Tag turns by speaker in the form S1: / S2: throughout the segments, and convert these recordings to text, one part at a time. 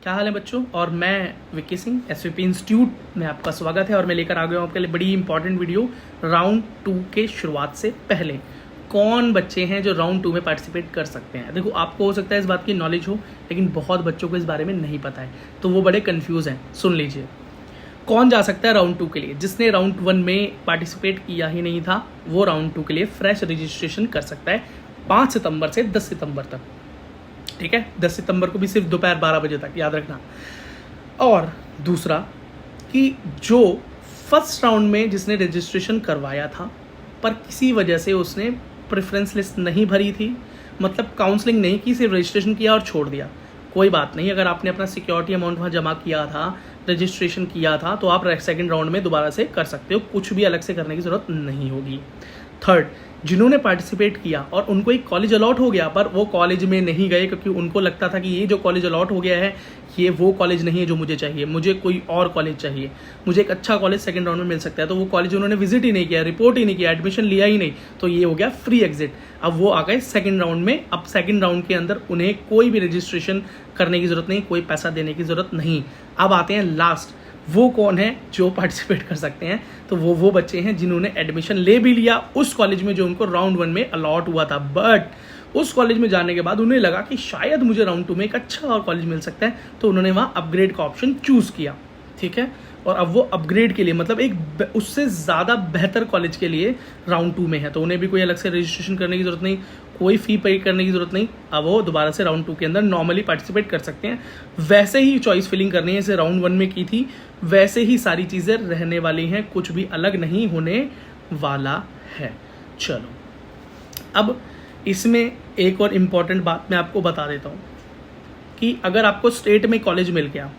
S1: क्या हाल है बच्चों। और मैं विक्की सिंह, एसवीपी इंस्टीट्यूट में आपका स्वागत है। और मैं लेकर आ गया हूँ आपके लिए बड़ी इंपॉर्टेंट वीडियो राउंड 2 के शुरुआत से पहले। कौन बच्चे हैं जो राउंड 2 में पार्टिसिपेट कर सकते हैं। देखो, आपको हो सकता है इस बात की नॉलेज हो, लेकिन बहुत बच्चों को इस बारे में नहीं पता है, तो वो बड़े कन्फ्यूज़ हैं। सुन लीजिए, कौन जा सकता है राउंड 2 के लिए। जिसने राउंड 1 में पार्टिसिपेट किया ही नहीं था, वो राउंड 2 के लिए फ्रेश रजिस्ट्रेशन कर सकता है 5 सितंबर से 10 सितंबर तक। ठीक है, 10 सितंबर को भी सिर्फ दोपहर 12 बजे तक, याद रखना। और दूसरा कि जो फर्स्ट राउंड में जिसने रजिस्ट्रेशन करवाया था पर किसी वजह से उसने प्रेफरेंस लिस्ट नहीं भरी थी, मतलब काउंसलिंग नहीं की, सिर्फ रजिस्ट्रेशन किया और छोड़ दिया, कोई बात नहीं। अगर आपने अपना सिक्योरिटी अमाउंट वहाँ जमा किया था, रजिस्ट्रेशन किया था, तो आप सेकंड राउंड में दोबारा से कर सकते हो, कुछ भी अलग से करने की ज़रूरत नहीं होगी। थर्ड, जिन्होंने पार्टिसिपेट किया और उनको एक कॉलेज अलॉट हो गया पर वो कॉलेज में नहीं गए क्योंकि उनको लगता था कि ये जो कॉलेज अलॉट हो गया है ये वो कॉलेज नहीं है जो मुझे चाहिए, मुझे कोई और कॉलेज चाहिए, मुझे एक अच्छा कॉलेज सेकंड राउंड में मिल सकता है, तो वो कॉलेज उन्होंने विजिट ही नहीं किया, रिपोर्ट ही नहीं किया, एडमिशन लिया ही नहीं, तो ये हो गया फ्री एग्जिट। अब वो आ गए सेकंड राउंड में। अब सेकंड राउंड के अंदर उन्हें कोई भी रजिस्ट्रेशन करने की ज़रूरत नहीं, कोई पैसा देने की ज़रूरत नहीं। अब आते हैं लास्ट, वो कौन है जो पार्टिसिपेट कर सकते हैं। तो वो बच्चे हैं जिन्होंने एडमिशन ले भी लिया उस कॉलेज में जो उनको राउंड 1 में अलॉट हुआ था, बट उस कॉलेज में जाने के बाद उन्हें लगा कि शायद मुझे राउंड 2 में एक अच्छा और कॉलेज मिल सकता है, तो उन्होंने वहाँ अपग्रेड का ऑप्शन चूज़ किया। ठीक है, और अब वो अपग्रेड के लिए, मतलब एक उससे ज़्यादा बेहतर कॉलेज के लिए राउंड 2 में है, तो उन्हें भी कोई अलग से रजिस्ट्रेशन करने की ज़रूरत नहीं, कोई फ़ी पे करने की ज़रूरत नहीं। अब वो दोबारा से राउंड 2 के अंदर नॉर्मली पार्टिसिपेट कर सकते हैं। वैसे ही चॉइस फिलिंग करनी है जैसे राउंड 1 में की थी, वैसे ही सारी चीज़ें रहने वाली हैं, कुछ भी अलग नहीं होने वाला है। चलो, अब इसमें एक और इम्पॉर्टेंट बात मैं आपको बता देता हूँ कि अगर आपको स्टेट में कॉलेज मिल गया,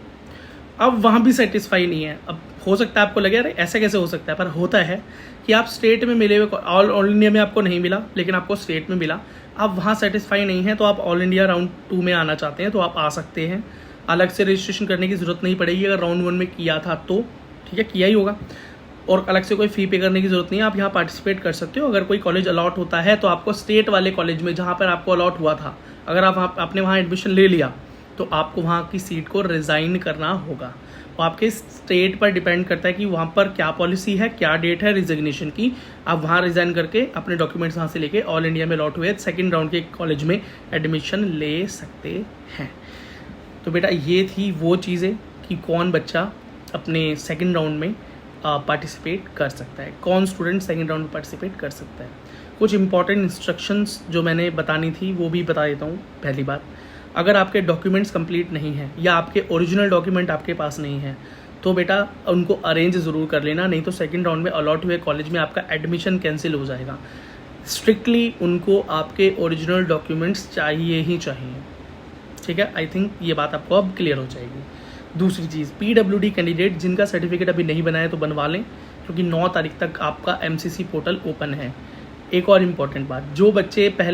S1: अब वहाँ भी सेटिस्फाई नहीं है। अब हो सकता है आपको लगे अरे ऐसे कैसे हो सकता है, पर होता है कि आप स्टेट में मिले हुए, ऑल इंडिया में आपको नहीं मिला लेकिन आपको स्टेट में मिला, आप वहाँ सेटिस्फाई नहीं है, तो आप ऑल इंडिया राउंड 2 में आना चाहते हैं तो आप आ सकते हैं। अलग से रजिस्ट्रेशन करने की ज़रूरत नहीं पड़ेगी। अगर राउंड 1 में किया था तो ठीक है, किया ही होगा, और अलग से कोई फ़ी पे करने की ज़रूरत नहीं है, आप यहाँ पार्टिसिपेट कर सकते हो। अगर कोई कॉलेज अलॉट होता है तो आपको स्टेट वाले कॉलेज में जहाँ पर आपको अलॉट हुआ था, अगर आपने वहाँ एडमिशन ले लिया तो आपको वहाँ की सीट को रिज़ाइन करना होगा। वो आपके स्टेट पर डिपेंड करता है कि वहाँ पर क्या पॉलिसी है, क्या डेट है रिजिग्नेशन की। आप वहाँ रिज़ाइन करके अपने डॉक्यूमेंट्स वहाँ से लेके ऑल इंडिया में अलॉट हुए सेकंड राउंड के कॉलेज में एडमिशन ले सकते हैं। तो बेटा ये थी वो चीज़ें कि कौन बच्चा अपने सेकंड राउंड में पार्टिसिपेट कर सकता है, कौन स्टूडेंट सेकंड राउंड में पार्टिसिपेट कर सकता है। कुछ इंपॉर्टेंट इंस्ट्रक्शंस जो मैंने बतानी थी वो भी बता देता हूँ। पहली बात, अगर आपके डॉक्यूमेंट्स कंप्लीट नहीं हैं या आपके ओरिजिनल डॉक्यूमेंट आपके पास नहीं है तो बेटा उनको अरेंज ज़रूर कर लेना, नहीं तो सेकंड राउंड में अलॉट हुए कॉलेज में आपका एडमिशन कैंसिल हो जाएगा। स्ट्रिक्टली उनको आपके ओरिजिनल डॉक्यूमेंट्स चाहिए ही चाहिए। ठीक है, आई थिंक ये बात आपको अब क्लियर हो जाएगी। दूसरी चीज़, PWD कैंडिडेट जिनका सर्टिफिकेट अभी नहीं बनाया तो बनवा लें, क्योंकि 9 तारीख तक आपका MCC पोर्टल ओपन है। एक और इम्पॉर्टेंट बात, जो बच्चे पहली